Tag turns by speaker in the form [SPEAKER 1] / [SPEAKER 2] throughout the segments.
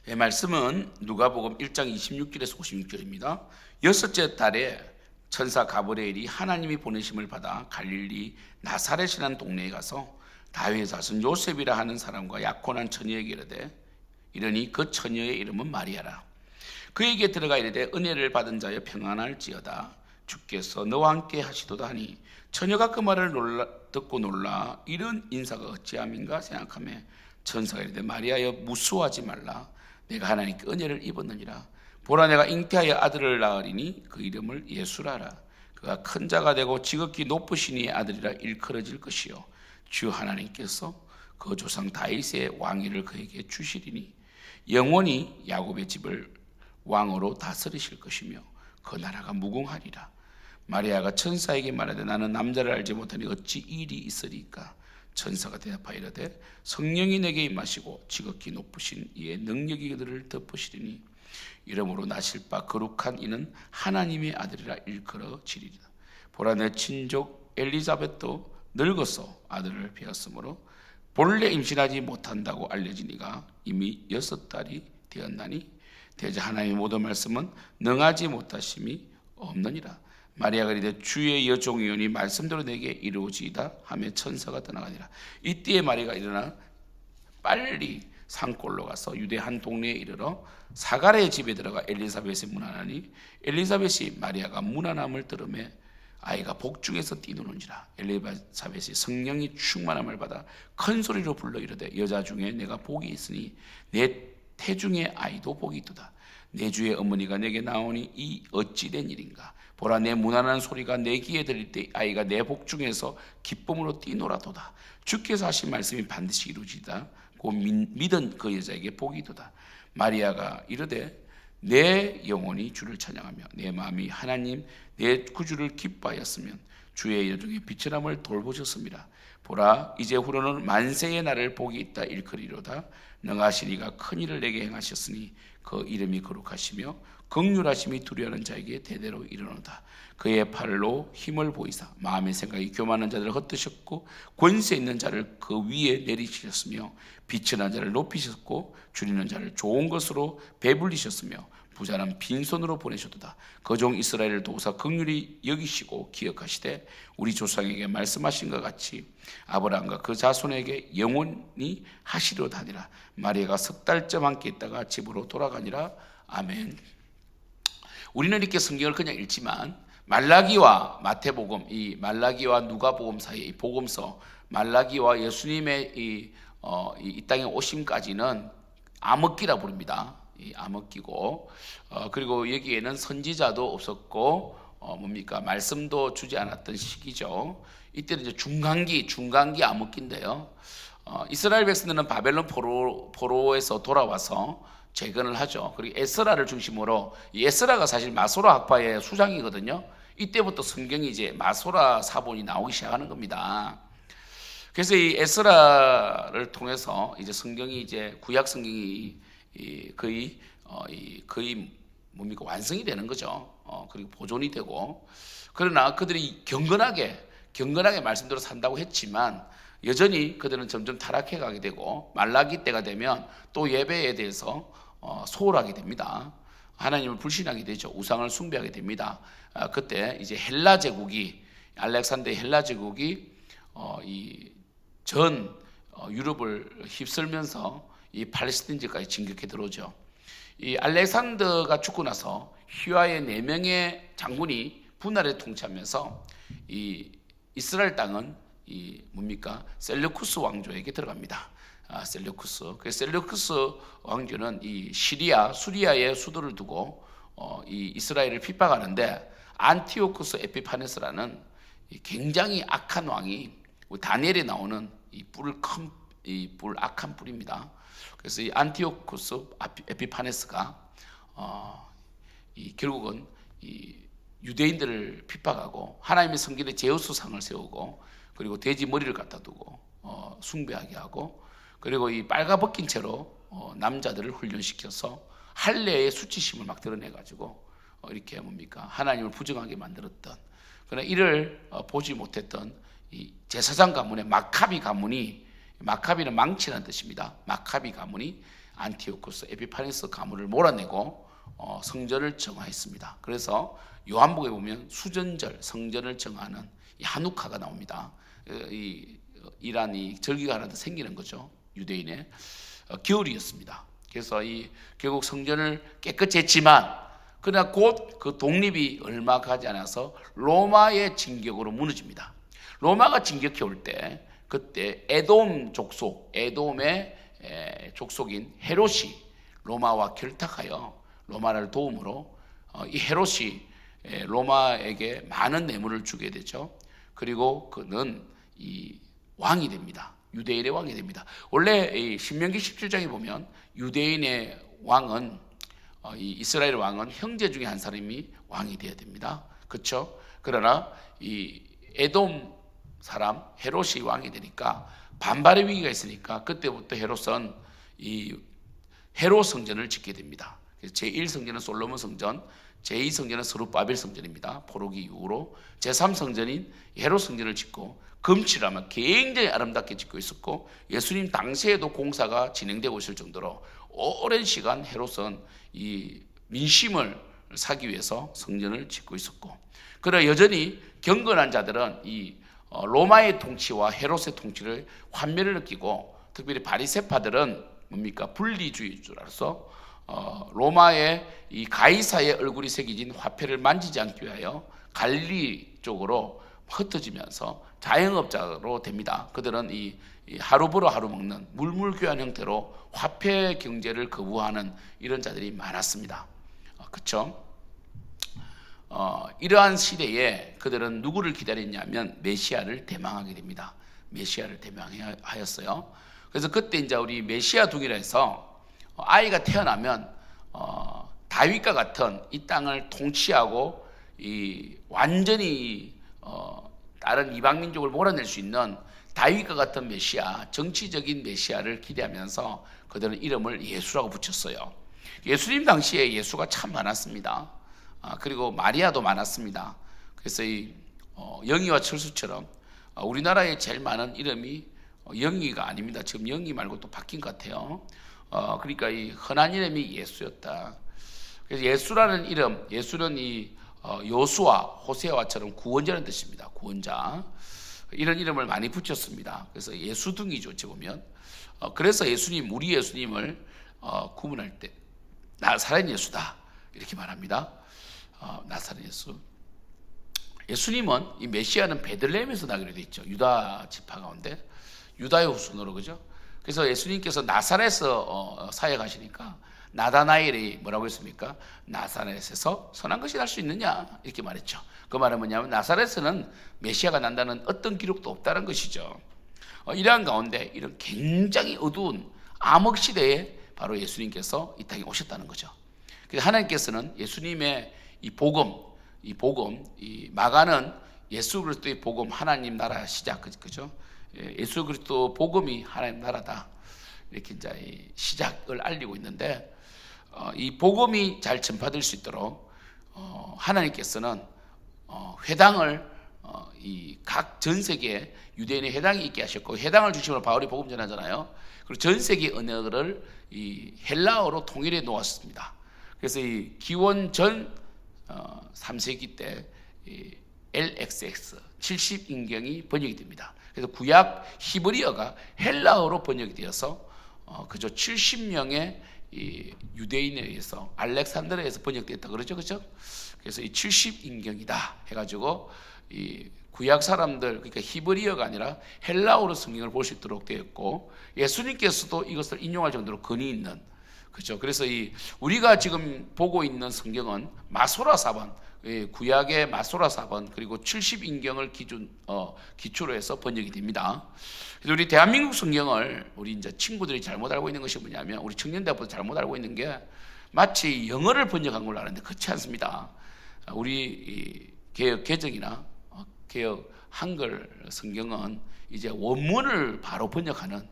[SPEAKER 1] 말씀은 누가복음 1장 26절에서 56절입니다. 여섯째 달에 천사 가브리엘이 하나님이 보내심을 받아 갈릴리 나사렛이라는 동네에 가서 다윗의 자손 요셉이라 하는 사람과 약혼한 처녀에게 이르되 이르니 그 처녀의 이름은 마리아라. 그에게 들어가 이르되 은혜를 받은 자여 평안할지어다. 주께서 너와 함께 하시도다 하니 처녀가 그 말을 듣고 놀라 이런 인사가 어찌함인가 생각하며 천사가 이르되 마리아여 무수하지 말라. 내가 하나님께 은혜를 입었느니라. 보라 내가 잉태하여 아들을 낳으리니 그 이름을 예수라라. 그가 큰 자가 되고 지극히 높으신 이의 아들이라 일컬어질 것이요 주 하나님께서 그 조상 다윗의 왕위를 그에게 주시리니 영원히 야곱의 집을 왕으로 다스리실 것이며 그 나라가 무궁하리라. 마리아가 천사에게 말하되 나는 남자를 알지 못하니 어찌 이 일이 있으리까. 천사가 대답하여 이르되 성령이 내게 임하시고 지극히 높으신 이의 능력이 그들을 덮으시리니 이러므로 나실 바 거룩한 이는 하나님의 아들이라 일컬어지리라. 보라 내 친족 엘리사벳도 늙어서 아들을 배었으므로 본래 임신하지 못한다고 알려진 이가 이미 6달이 되었나니 대저 하나님의 모든 말씀은 능하지 못하심이 없느니라. 마리아가 이르되 주의 여종이오니 말씀대로 내게 이루어지이다 하며 천사가 떠나가니라. 이때에 마리아가 일어나 빨리 산골로 가서 유대 한 동네에 이르러 사가랴의 집에 들어가 엘리사벳을 문안하니 엘리사벳이 마리아가 문안함을 들으며 아이가 복중에서 뛰노는지라. 엘리사벳이 성령이 충만함을 받아 큰 소리로 불러 이르되 여자 중에 내가 복이 있으니 내 태중의 아이도 복이 있도다. 내 주의 어머니가 내게 나오니 이 어찌된 일인가. 보라 내 문안한 소리가 내 귀에 들릴 때 아이가 내 복중에서 기쁨으로 뛰노라도다. 주께서 하신 말씀이 반드시 이루어지다. 고 믿은 그 여자에게 복이 있도다. 마리아가 이르되 내 영혼이 주를 찬양하며 내 마음이 하나님 내 구주를 기뻐하였으면 주의 여종의 비천함을 돌보셨습니다. 보라 이제 후로는 만세의 날을 복이 있다 일컬이로다. 능하신 이가 큰 일을 내게 행하셨으니 그 이름이 거룩하시며 긍휼하심이 두려워하는 자에게 대대로 이르노다. 그의 팔로 힘을 보이사 마음의 생각이 교만한 자들을 헛드셨고 권세 있는 자를 그 위에 내리시셨으며 비천한 자를 높이셨고 줄이는 자를 좋은 것으로 배불리셨으며 부자는 빈손으로 보내셨도다. 그 종 이스라엘을 도우사 긍휼히 여기시고 기억하시되 우리 조상에게 말씀하신 것 같이 아브라함과 그 자손에게 영원히 하시려다 하니라. 마리아가 6달쯤 함께 있다가 집으로 돌아가니라. 아멘. 우리는 이렇게 성경을 그냥 읽지만 말라기와 마태복음, 이 말라기와 누가복음 사이의 이 복음서, 말라기와 예수님의 이 땅에 오심까지는 암흑기라 부릅니다. 이 암흑기고, 그리고 여기에는 선지자도 없었고, 말씀도 주지 않았던 시기죠. 이때는 이제 중간기 암흑기인데요. 이스라엘 백성들은 바벨론 포로에서 돌아와서 재건을 하죠. 그리고 에스라를 중심으로, 이 에스라가 사실 마소라 학파의 수장이거든요. 이때부터 성경이 이제 마소라 사본이 나오기 시작하는 겁니다. 그래서 이 에스라를 통해서 이제 성경이 이제 구약 성경이 거의 완성이 되는 거죠. 그리고 보존이 되고. 그러나 그들이 경건하게 말씀대로 산다고 했지만 여전히 그들은 점점 타락해 가게 되고 말라기 때가 되면 또 예배에 대해서 소홀하게 됩니다. 하나님을 불신하게 되죠. 우상을 숭배하게 됩니다. 그때 이제 헬라 제국이 알렉산더의 헬라 제국이 전 유럽을 휩쓸면서 이 팔레스틴 지역까지 진격해 들어오죠. 이 알렉산더가 죽고 나서 휘하의 4명의 장군이 분할에 통치하면서 이 이스라엘 땅은 셀루쿠스 왕조에게 들어갑니다. 그 셀루쿠스 왕조는 이 수리아의 수도를 두고 이 이스라엘을 핍박하는데 안티오쿠스 에피파네스라는 굉장히 악한 왕이 다니엘에 나오는 뿔 악한 뿔입니다. 그래서 이 안티오쿠스 에피파네스가 결국은 이 유대인들을 핍박하고 하나님의 성전에 제우스상을 세우고 그리고 돼지 머리를 갖다 두고 숭배하게 하고 그리고 이 빨가벗긴 채로 남자들을 훈련시켜서 할례의 수치심을 막 드러내가지고 이렇게 하나님을 부정하게 만들었던, 그러나 이를 보지 못했던 이 제사장 가문의 마카비 가문이, 마카비는 망치라는 뜻입니다. 마카비 가문이 안티오코스 에피파네스 가문을 몰아내고 성전을 정화했습니다. 그래서 요한복에 보면 수전절 성전을 정하는 이 하누카가 나옵니다. 이란이 절기가 하나 더 생기는 거죠. 유대인의 겨울이었습니다. 그래서 결국 성전을 깨끗이 했지만 그러나 곧 그 독립이 얼마 가지 않아서 로마의 진격으로 무너집니다. 로마가 진격해 올 때 그때 에돔 족속, 에돔의 족속인 헤롯이 로마와 결탁하여 로마를 도움으로 이 헤롯이 로마에게 많은 뇌물을 주게 되죠. 그리고 그는 이 왕이 됩니다. 유대인의 왕이 됩니다. 원래 신명기 17장에 보면 유대인의 왕은 이 이스라엘 왕은 형제 중에 한 사람이 왕이 되어야 됩니다. 그렇죠? 그러나 이 에돔 사람 헤롯이 왕이 되니까 반발의 위기가 있으니까 그때부터 헤롯은 이 헤롯 성전을 짓게 됩니다. 제1성전은 솔로몬 성전, 제2성전은 스룹바벨 성전입니다. 포로기 이후로 제3성전인 헤롯 성전을 짓고 금칠하면 굉장히 아름답게 짓고 있었고 예수님 당시에도 공사가 진행되고 있을 정도로 오랜 시간 헤롯은 이 민심을 사기 위해서 성전을 짓고 있었고 그러나 여전히 경건한 자들은 이 로마의 통치와 헤롯의 통치를 환멸을 느끼고 특별히 바리새파들은 뭡니까? 분리주의자로서 로마의 이 가이사의 얼굴이 새겨진 화폐를 만지지 않기 위하여 갈릴리 쪽으로 흩어지면서 자영업자로 됩니다. 그들은 이 하루 벌어 하루 먹는 물물교환 형태로 화폐 경제를 거부하는 이런 자들이 많았습니다. 그렇죠? 이러한 시대에 그들은 누구를 기다렸냐면 메시아를 대망하게 됩니다. 메시아를 대망하였어요. 그래서 그때 이제 우리 메시아 둥이라 해서 아이가 태어나면 다윗과 같은 이 땅을 통치하고 완전히 다른 이방 민족을 몰아낼 수 있는 다윗과 같은 메시아, 정치적인 메시아를 기대하면서 그들은 이름을 예수라고 붙였어요. 예수님 당시에 예수가 참 많았습니다. 그리고 마리아도 많았습니다. 그래서 영희와 철수처럼 우리나라에 제일 많은 이름이 영희가 아닙니다. 지금 영희 말고 또 바뀐 것 같아요. 그러니까 이 흔한 이름이 예수였다. 그래서 예수라는 이름, 예수는 요수아, 호세아처럼 구원자라는 뜻입니다. 구원자. 이런 이름을 많이 붙였습니다. 그래서 예수둥이죠, 어찌 보면. 그래서 우리 예수님을 구분할 때 나사렛 예수다 이렇게 말합니다. 나사렛 예수. 예수님은 이 메시아는 베들레헴에서 나기로 되어 있죠. 유다 지파 가운데 유다의 후손으로 그죠. 그래서 예수님께서 나사렛에서 사역하시니까 나다나엘이 뭐라고 했습니까? 나사렛에서 선한 것이 날 수 있느냐 이렇게 말했죠. 그 말은 뭐냐면 나사렛에는 메시아가 난다는 어떤 기록도 없다는 것이죠. 이러한 가운데 이런 굉장히 어두운 암흑 시대에 바로 예수님께서 이 땅에 오셨다는 거죠. 그래서 하나님께서는 예수님의 이 마가는 예수 그리스도의 복음, 하나님 나라 시작, 그죠? 예수 그리스도 복음이 하나님 나라다 이렇게 이제 시작을 알리고 있는데 이 복음이 잘 전파될 수 있도록 하나님께서는 회당을 이 각 전 세계에 유대인의 회당이 있게 하셨고 회당을 중심으로 바울이 복음 전하잖아요. 그리고 전 세계 언어를 이 헬라어로 통일해 놓았습니다. 그래서 이 기원 전 3세기 때 LXX 70인경이 번역이 됩니다. 그래서 구약 히브리어가 헬라어로 번역이 되어서 그저 70명의 이 유대인에 의해서 알렉산드리아에서 번역됐다 그러죠, 그렇죠? 그래서 이 70인경이다 해가지고 이 구약 사람들 그러니까 히브리어가 아니라 헬라어로 성경을 볼 수 있도록 되었고 예수님께서도 이것을 인용할 정도로 권위 있는 그렇죠. 그래서 우리가 지금 보고 있는 성경은 마소라 사본 구약의 마소라 사본 그리고 70인경을 기초로 해서 번역이 됩니다. 그래서 우리 대한민국 성경을 우리 이제 친구들이 잘못 알고 있는 것이 뭐냐면 우리 청년대학부도 잘못 알고 있는 게 마치 영어를 번역한 걸로 아는데 그렇지 않습니다. 우리 개혁 개정이나 개혁 한글 성경은 이제 원문을 바로 번역하는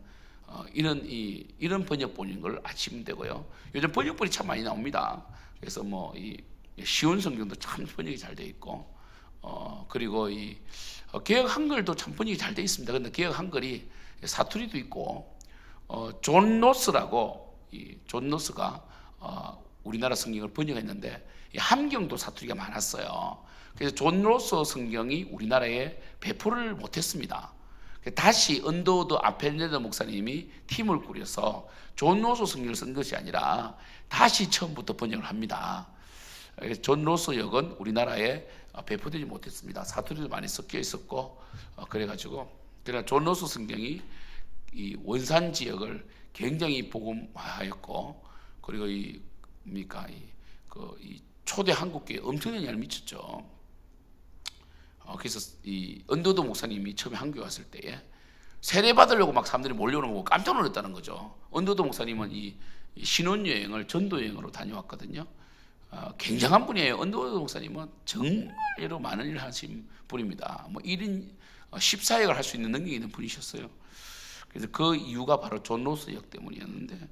[SPEAKER 1] 이런 번역본인 걸 아시면 되고요. 요즘 번역본이 참 많이 나옵니다. 그래서 쉬운 성경도 참 번역이 잘 돼 있고, 그리고 개혁 한글도 참 번역이 잘 돼 있습니다. 근데 개혁 한글이 사투리도 있고, 존 노스라고 존 노스가 우리나라 성경을 번역했는데 이 함경도 사투리가 많았어요. 그래서 존 노스 성경이 우리나라에 배포를 못했습니다. 다시 언더우드 아펠레더 목사님이 팀을 꾸려서 존 노스 성경을 쓴 것이 아니라 다시 처음부터 번역을 합니다. 존 노스 역은 우리나라에 배포되지 못했습니다. 사투리도 많이 섞여 있었고 그래가지고 그러나 존 노스 성경이 이 원산 지역을 굉장히 복음화하였고 그리고 이 초대 한국교회에 엄청난 영향을 미쳤죠. 그래서 이 언더우드 목사님이 처음에 한국에 왔을 때에 세례 받으려고 막 사람들이 몰려오는 거 깜짝 놀랐다는 거죠. 언더우드 목사님은 이 신혼여행을 전도여행으로 다녀왔거든요. 굉장한 분이에요. 언더우드 목사님은 정말로 많은 일을 하신 분입니다. 뭐 1인 14역을 할 수 있는 능력이 있는 분이셨어요. 그래서 그 이유가 바로 존 노스 역 때문이었는데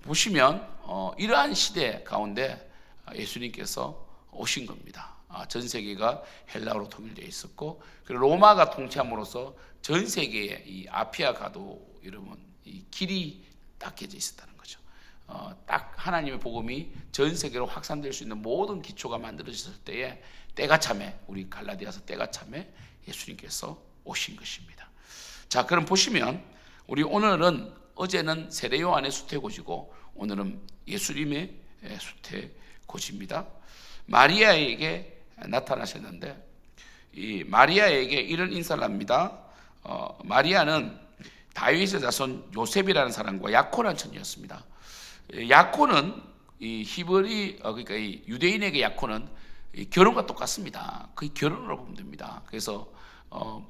[SPEAKER 1] 보시면 이러한 시대 가운데 예수님께서 오신 겁니다. 전 세계가 헬라어로 통일되어 있었고 그리고 로마가 통치함으로써 전 세계에 이 아피아 가도 여러분 이 길이 닦여져 있었다는 거죠. 딱 하나님의 복음이 전 세계로 확산될 수 있는 모든 기초가 만들어졌을 때에 때가 참에 우리 갈라디아서 때가 참에 예수님께서 오신 것입니다. 자, 그럼 보시면 우리 오늘은 어제는 세례 요한의 수태고지고 오늘은 예수님의 수태고지입니다. 마리아에게 나타나셨는데 이 마리아에게 이런 인사를 합니다. 마리아는 다윗의 자손 요셉이라는 사람과 약혼한 처녀였습니다. 약혼은 이 히브리 그러니까 이 유대인에게 약혼은 결혼과 똑같습니다. 거의 결혼으로 보면 됩니다. 그래서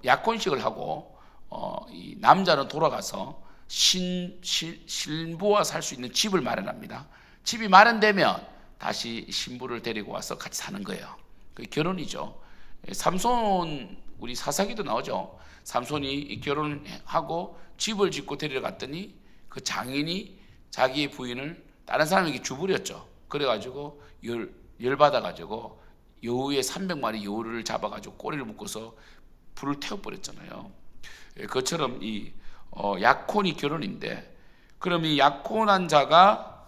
[SPEAKER 1] 약혼식을 하고 이 남자는 돌아가서 신부와 살 수 있는 집을 마련합니다. 집이 마련되면 다시 신부를 데리고 와서 같이 사는 거예요. 그게 결혼이죠. 삼손 우리 사사기도 나오죠. 삼손이 결혼하고 집을 짓고 데려갔더니 그 장인이 자기의 부인을 다른 사람에게 주부렸죠. 그래가지고 열받아가지고 여우의 300마리 여우를 잡아가지고 꼬리를 묶어서 불을 태워버렸잖아요. 그것처럼 이 약혼이 결혼인데 그럼 이 약혼한 자가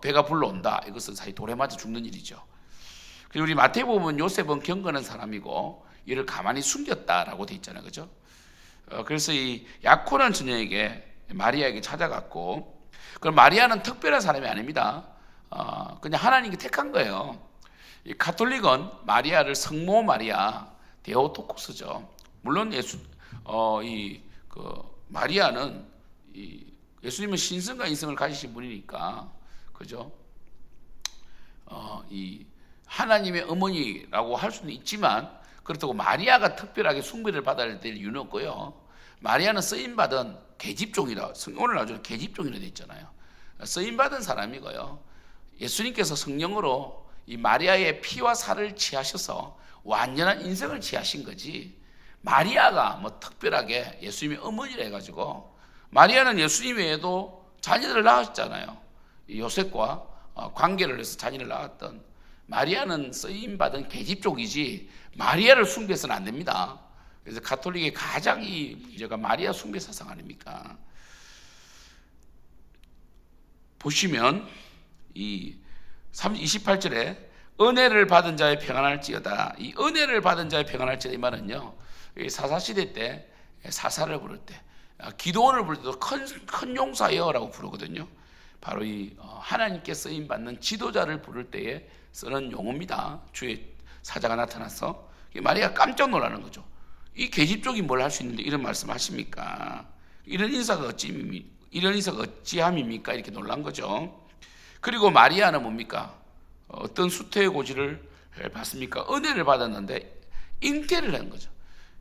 [SPEAKER 1] 배가 불러온다. 이것은 사실 돌에 맞아 죽는 일이죠. 그리고 우리 마태복음은 요셉은 경건한 사람이고 이를 가만히 숨겼다라고 돼 있잖아요. 그죠? 그래서 이 약혼한 처녀에게 마리아에게 찾아갔고 그럼 마리아는 특별한 사람이 아닙니다. 그냥 하나님이 택한 거예요. 이 가톨릭은 마리아를 성모 마리아 데오토코스죠. 물론 마리아는 예수님은 신성과 인성을 가지신 분이니까 그죠? 이 하나님의 어머니라고 할 수는 있지만 그렇다고 마리아가 특별하게 숭배를 받아야 될 이유는 없고요. 마리아는 쓰임받은 계집종이라 오늘 나중에 계집종이라 돼 있잖아요. 쓰임받은 사람이고요. 예수님께서 성령으로 이 마리아의 피와 살을 취하셔서 완전한 인성을 취하신 거지 마리아가 뭐 특별하게 예수님의 어머니라 해가지고 마리아는 예수님 외에도 자녀들을 낳았잖아요. 요셉과 관계를 해서 자녀를 낳았던 마리아는 쓰임받은 계집종이지 마리아를 숭배해서는 안 됩니다. 그래서 가톨릭의 가장 이 문제가 마리아 숭배 사상 아닙니까? 보시면 이 28절에 은혜를 받은 자의 평안할지어다. 이 은혜를 받은 자의 평안할지어다 이 말은요. 사사시대 때 사사를 부를 때 기도원을 부를 때도 큰 용사여라고 부르거든요. 바로 이 하나님께 쓰임 받는 지도자를 부를 때에 쓰는 용어입니다. 주의 사자가 나타나서 마리아가 깜짝 놀라는 거죠. 이 계집종이 뭘 할 수 있는데 이런 말씀하십니까? 이런 인사가 어찌함입니까? 이렇게 놀란 거죠. 그리고 마리아는 뭡니까? 어떤 수태의 고지를 받습니까? 은혜를 받았는데 잉태를 한 거죠.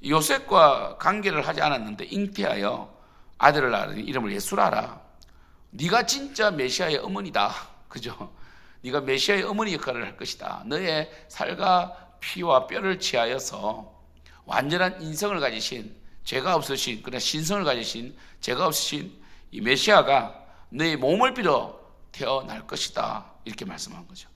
[SPEAKER 1] 요셉과 관계를 하지 않았는데 잉태하여 아들을 낳으니 이름을 예수라 하라. 네가 진짜 메시아의 어머니다. 그죠? 네가 메시아의 어머니 역할을 할 것이다. 너의 살과 피와 뼈를 취하여서 완전한 인성을 가지신 죄가 없으신 그러나 신성을 가지신 죄가 없으신 이 메시아가 너의 몸을 빌어 태어날 것이다. 이렇게 말씀한 거죠.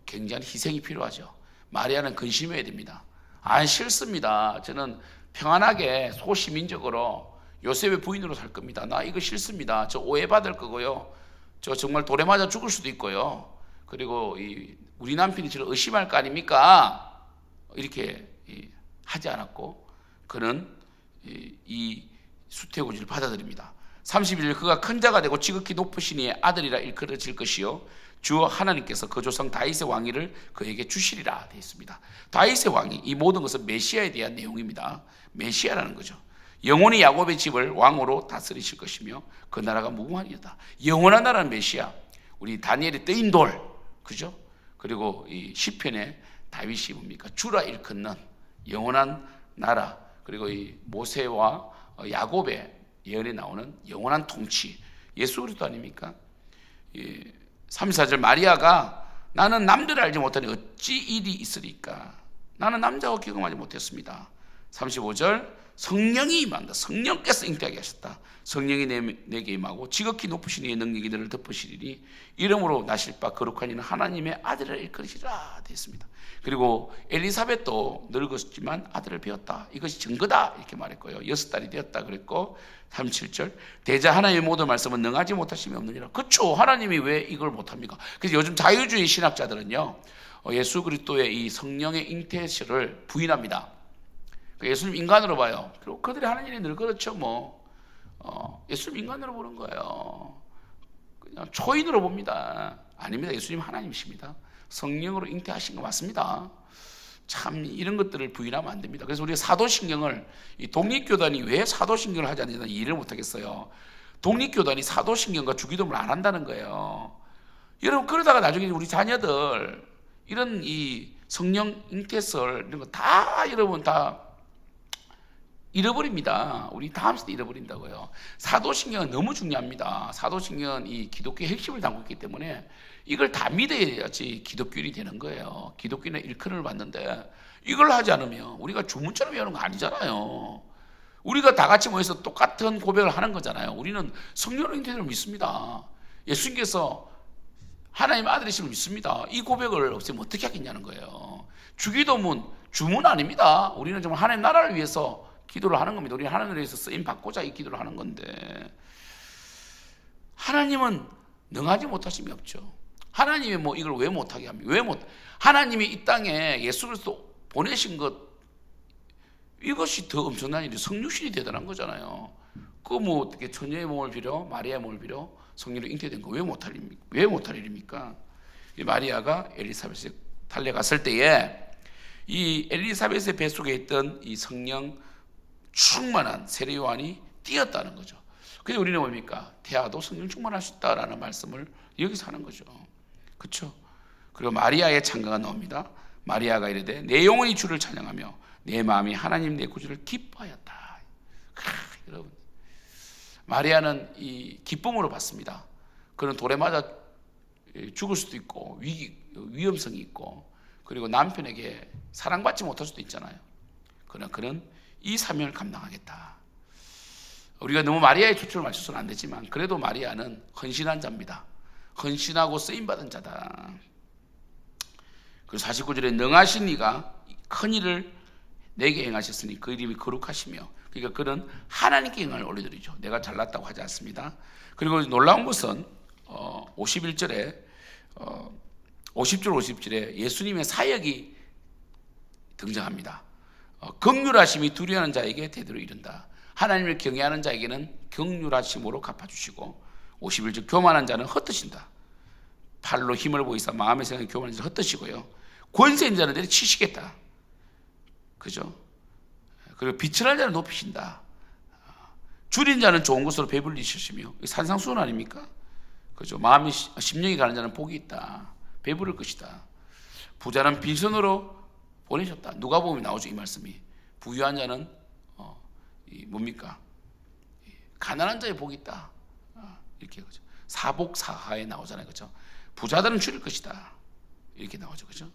[SPEAKER 1] 굉장히 희생이 필요하죠. 마리아는 근심해야 됩니다. 안 싫습니다. 저는 평안하게 소시민적으로 요셉의 부인으로 살 겁니다. 나 이거 싫습니다. 저 오해받을 거고요. 저 정말 돌에 맞아 죽을 수도 있고요. 그리고 우리 남편이 저를 의심할 거 아닙니까? 이렇게 하지 않았고 그는 이 수태고지를 받아들입니다. 31절 그가 큰 자가 되고 지극히 높으시니 아들이라 일컬어질 것이요 주 하나님께서 그 조상 다윗의 왕위를 그에게 주시리라 되어 있습니다. 다윗의 왕위, 이 모든 것은 메시아에 대한 내용입니다. 메시아라는 거죠. 영원히 야곱의 집을 왕으로 다스리실 것이며 그 나라가 무궁하리이다. 영원한 나라는 메시아. 우리 다니엘이 뜨인 돌, 그죠? 그리고 이 시편에 다윗이 뭡니까? 주라 일컫는 영원한 나라. 그리고 이 모세와 야곱의 예언에 나오는 영원한 통치. 예수 그리스도 아닙니까? 34절 마리아가 나는 남들을 알지 못하니 어찌 일이 있으리까? 나는 남자와 경험하지 못했습니다. 35절 성령이 임한다. 성령께서 잉태하게 하셨다. 성령이 내게 임하고 지극히 높으신 이의 능력이 너를 덮으시리니 이름으로 나실 바 거룩한 이는 하나님의 아들을 일컬으시라 되어 있습니다. 그리고 엘리사벳도 늙었지만 아들을 배웠다. 이것이 증거다 이렇게 말했고요. 6달이 되었다 그랬고 37절 대자 하나님의 모든 말씀은 능하지 못하심이 없느니라. 그렇죠. 하나님이 왜 이걸 못합니까? 그래서 요즘 자유주의 신학자들은요 예수 그리스도의 이 성령의 잉태시를 부인합니다. 예수님 인간으로 봐요. 그리고 그들의 하나님이 늘 그렇죠. 예수님 인간으로 보는 거예요. 그냥 초인으로 봅니다. 아닙니다. 예수님 하나님이십니다. 성령으로 잉태하신 거 맞습니다. 참 이런 것들을 부인하면 안 됩니다. 그래서 우리가 사도신경을 이 독립교단이 왜 사도신경을 하지 않는지는 이해를 못하겠어요. 독립교단이 사도신경과 주기도문을 안 한다는 거예요. 여러분 그러다가 나중에 우리 자녀들 이런 이 성령 잉태설 이런 거 다 여러분 다 잃어버립니다. 우리 다음 세대 잃어버린다고요. 사도신경은 너무 중요합니다. 사도신경은 이 기독교의 핵심을 담고 있기 때문에 이걸 다 믿어야지 기독교인이 되는 거예요. 기독교인의 일컬음을 받는데 이걸 하지 않으면 우리가 주문처럼 외우는 거 아니잖아요. 우리가 다 같이 모여서 똑같은 고백을 하는 거잖아요. 우리는 성령의 잉태를 믿습니다. 예수님께서 하나님의 아들이심을 믿습니다. 이 고백을 없애면 어떻게 하겠냐는 거예요. 주기도문 주문 아닙니다. 우리는 정말 하나님 나라를 위해서 기도를 하는 겁니다. 우리 하나님을 위해서 쓰임 받고자 이 기도를 하는 건데 하나님은 능하지 못하심이 없죠. 하나님이 이걸 왜 못하게 합니까? 하나님이 이 땅에 예수 그리스도 보내신 것 이것이 더 엄청난 일이 성육신이 대단한 거잖아요. 어떻게 처녀의 몸을 빌어 마리아의 몸을 빌어 성령으로 잉태된 거 왜 못할 일입니까? 이 마리아가 엘리사벳에 달려갔을 때에 이 엘리사벳의 뱃속에 있던 이 성령 충만한 세례 요한이 뛰었다는 거죠. 그래서 우리는 뭡니까? 태아도 성령 충만할 수 있다라는 말씀을 여기서 하는 거죠. 그렇죠? 그리고 마리아의 찬가가 나옵니다. 마리아가 이르되 내 영혼이 주를 찬양하며 내 마음이 하나님 내 구주를 기뻐하였다. 여러분 마리아는 이 기쁨으로 받습니다. 그는 돌에 맞아 죽을 수도 있고 위험성이 있고 그리고 남편에게 사랑받지 못할 수도 있잖아요. 그러나 그는 이 사명을 감당하겠다. 우리가 너무 마리아의 초점을 맞춰서는 안 되지만 그래도 마리아는 헌신한 자입니다. 헌신하고 쓰임받은 자다. 그리고 49절에 능하신 이가 큰 일을 내게 행하셨으니 그 이름이 거룩하시며 그러니까 그는 하나님께 영광을 올려드리죠. 내가 잘났다고 하지 않습니다. 그리고 놀라운 것은 51절에 50절 50절에 예수님의 사역이 등장합니다. 긍휼하심이 두려워하는 자에게 대대로 이른다. 하나님을 경외하는 자에게는 긍휼하심으로 갚아주시고 51절 교만한 자는 헛되신다. 팔로 힘을 보이사 마음의 생각에 교만한 자는 헛되시고요. 권세 있는 자는 내리치시겠다. 그죠? 그리고 비천한 자는 높이신다. 줄인 자는 좋은 것으로 배불리시며 산상수훈 아닙니까? 그죠? 마음이 심령이 가는 자는 복이 있다. 배부를 것이다. 부자는 빈손으로 보내셨다. 누가복음에 나오죠 이 말씀이. 부유한 자는 뭡니까? 가난한 자의 복이 있다. 이렇게 그죠? 사복사하에 나오잖아요, 그죠? 부자들은 줄일 것이다. 이렇게 나오죠, 그죠?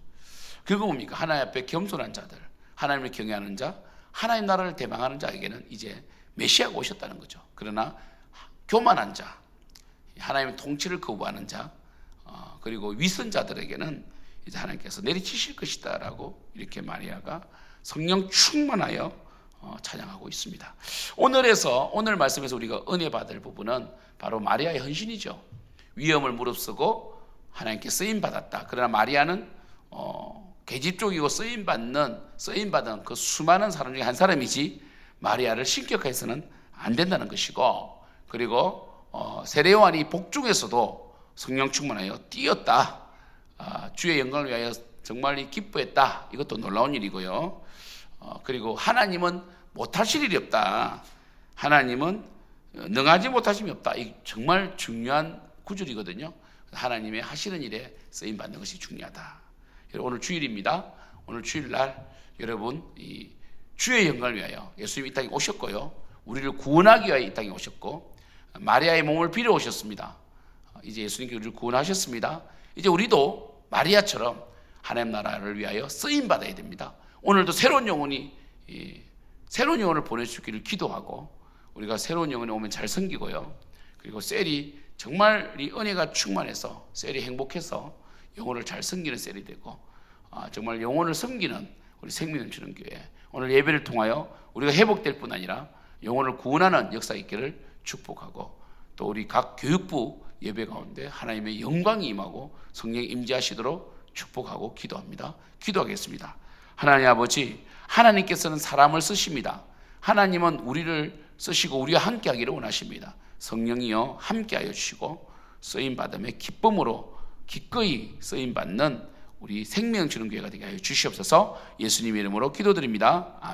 [SPEAKER 1] 그거 뭡니까? 하나님 앞에 겸손한 자들, 하나님을 경외하는 자, 하나님 나라를 대망하는 자에게는 이제 메시아가 오셨다는 거죠. 그러나 교만한 자, 하나님의 통치를 거부하는 자, 그리고 위선자들에게는 이제 하나님께서 내리치실 것이다라고 이렇게 마리아가 성령 충만하여 찬양하고 있습니다. 오늘 말씀에서 우리가 은혜 받을 부분은 바로 마리아의 헌신이죠. 위험을 무릅쓰고 하나님께 쓰임 받았다. 그러나 마리아는 계집종이고 쓰임 받은 그 수많은 사람 중에 한 사람이지 마리아를 신격화해서는 안 된다는 것이고, 그리고 세례요한이 복중에서도 성령 충만하여 뛰었다. 주의 영광을 위하여 정말 기뻐했다. 이것도 놀라운 일이고요. 그리고 하나님은 못하실 일이 없다. 하나님은 능하지 못하심이 없다. 이 정말 중요한 구절이거든요. 하나님의 하시는 일에 쓰임 받는 것이 중요하다. 오늘 주일입니다. 오늘 주일날 여러분 이 주의 영광을 위하여 예수님이 이 땅에 오셨고요. 우리를 구원하기 위하여 이 땅에 오셨고 마리아의 몸을 빌어 오셨습니다. 이제 예수님께 우리를 구원하셨습니다. 이제 우리도 마리아처럼 하나님 나라를 위하여 쓰임 받아야 됩니다. 오늘도 새로운 영혼을 보내주기를 기도하고, 우리가 새로운 영혼이 오면 잘 섬기고요. 그리고 셀이 정말 이 은혜가 충만해서 셀이 행복해서 영혼을 잘 섬기는 셀이 되고, 정말 영혼을 섬기는 우리 생명 넘치는 교회, 오늘 예배를 통하여 우리가 회복될 뿐 아니라 영혼을 구원하는 역사 있기를 축복하고, 또 우리 각 교육부 예배 가운데 하나님의 영광이 임하고 성령이 임재하시도록 축복하고 기도합니다. 기도하겠습니다. 하나님 아버지, 하나님께서는 사람을 쓰십니다. 하나님은 우리를 쓰시고 우리와 함께 하기를 원하십니다. 성령이여 함께하여 주시고 쓰임받음의 기쁨으로 기꺼이 쓰임받는 우리 생명 주는 교회가 되게 하여 주시옵소서. 예수님의 이름으로 기도드립니다. 아멘.